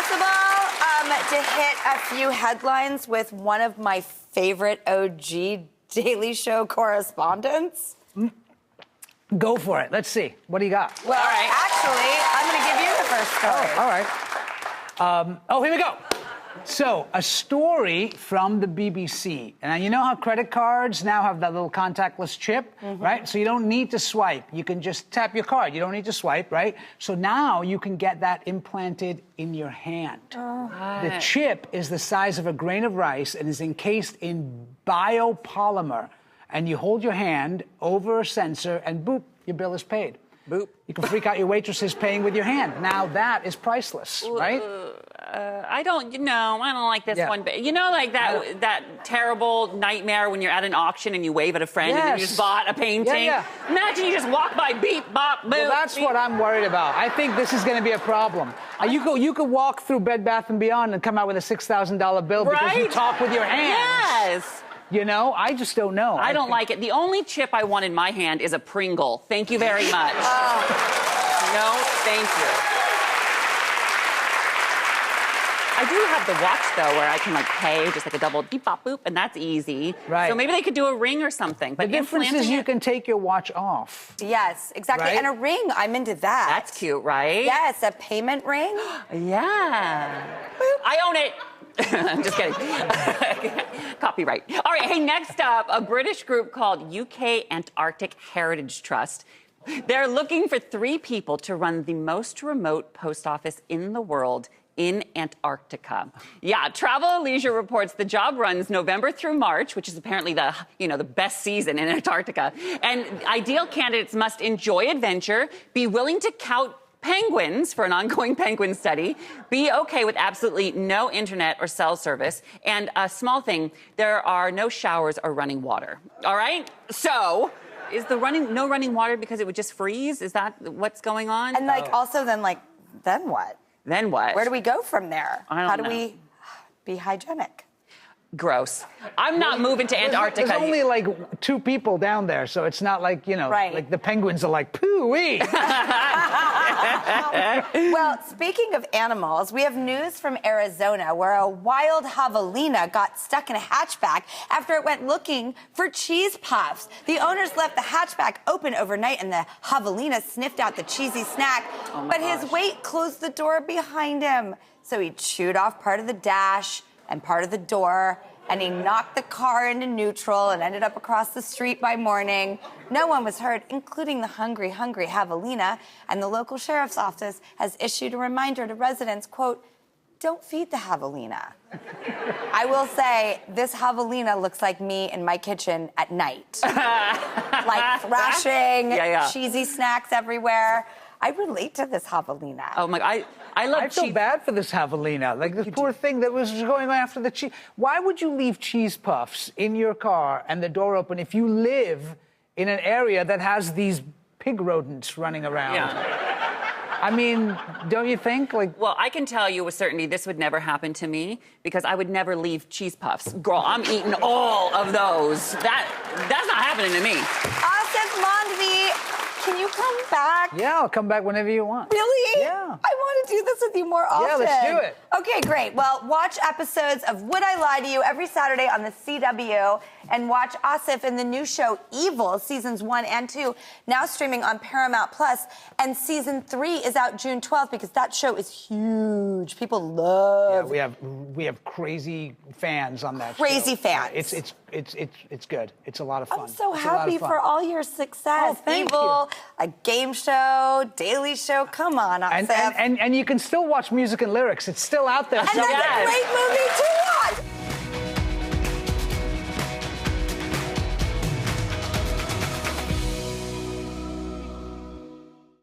possible to hit a few headlines with one of my favorite OG Daily Show correspondents? Go for it. Let's see. What do you got? Well, actually, I'm going to give you the first story. Oh, all right. Here we go. So, a story from the BBC. And you know how credit cards now have that little contactless chip, right? So you don't need to swipe. You can just tap your card. You don't need to swipe, right? So now you can get that implanted in your hand. The chip is the size of a grain of rice and is encased in biopolymer. And you hold your hand over a sensor and boop, your bill is paid. Boop. You can freak out your waitresses paying with your hand. Now that is priceless, right? I don't like this one. But you know, like that terrible nightmare when you're at an auction and you wave at a friend and then you just bought a painting? Yeah. Imagine you just walk by, beep, bop, boop. Well, that's beep. what I'm worried about. I think this is going to be a problem. You could walk through Bed Bath & Beyond and come out with a $6,000 bill because you talk with your hands. Yes. You know, I just don't know. I don't like it. The only chip I want in my hand is a Pringle. Thank you very much. No, thank you. I do have the watch, though, where I can, pay, just like a double beep, bop, boop, and that's easy. Right. So maybe they could do a ring or something. But the difference is you can take your watch off. Yes, exactly. Right? And a ring, I'm into that. That's cute, right? Yes, a payment ring. Yeah. I own it. I'm just kidding. Copyright. All right, hey, next up, a British group called UK Antarctic Heritage Trust. They're looking for 3 people to run the most remote post office in the world in Antarctica. Yeah, Travel and Leisure reports the job runs November through March, which is apparently the best season in Antarctica. And ideal candidates must enjoy adventure, be willing to count penguins for an ongoing penguin study, be okay with absolutely no internet or cell service, and a small thing, there are no showers or running water. All right? So, is the no running water because it would just freeze? Is that what's going on? And also then what? Then what? Where do we go from there? I don't know. How do we be hygienic? Gross. I'm not moving to Antarctica. There's only 2 people down there, so it's not like, like the penguins are like, poo-wee. Well, speaking of animals, we have news from Arizona where a wild javelina got stuck in a hatchback after it went looking for cheese puffs. The owners left the hatchback open overnight and the javelina sniffed out the cheesy snack, but his weight closed the door behind him. So he chewed off part of the dash and part of the door, and he knocked the car into neutral and ended up across the street by morning. No one was hurt, including the hungry javelina, and the local sheriff's office has issued a reminder to residents, quote, don't feed the javelina. I will say, this javelina looks like me in my kitchen at night. Like thrashing, cheesy snacks everywhere. I relate to this javelina. Oh my God, I feel bad for this javelina. Like this poor thing that was going after the cheese. Why would you leave cheese puffs in your car and the door open if you live in an area that has these pig rodents running around? Yeah. I mean, don't you think? Well, I can tell you with certainty this would never happen to me because I would never leave cheese puffs. Girl, I'm eating all of those. That's not happening to me. Aasif Mandvi, can you come back? Yeah, I'll come back whenever you want. Really? Yeah. I want to do this with you more often. Yeah, let's do it. Okay, great. Well, watch episodes of Would I Lie to You every Saturday on the CW, and watch Aasif in the new show Evil, seasons 1 and 2, now streaming on Paramount+, and season 3 is out June 12th because that show is huge. People love. Yeah, we have crazy fans on that show. Crazy fans. It's good. It's a lot of fun. I'm so happy for all your success. Oh, thank Evil, a game show, Daily Show. Come on, Aasif. And you can still watch Music and Lyrics. It's still out there. And that's a great movie to watch.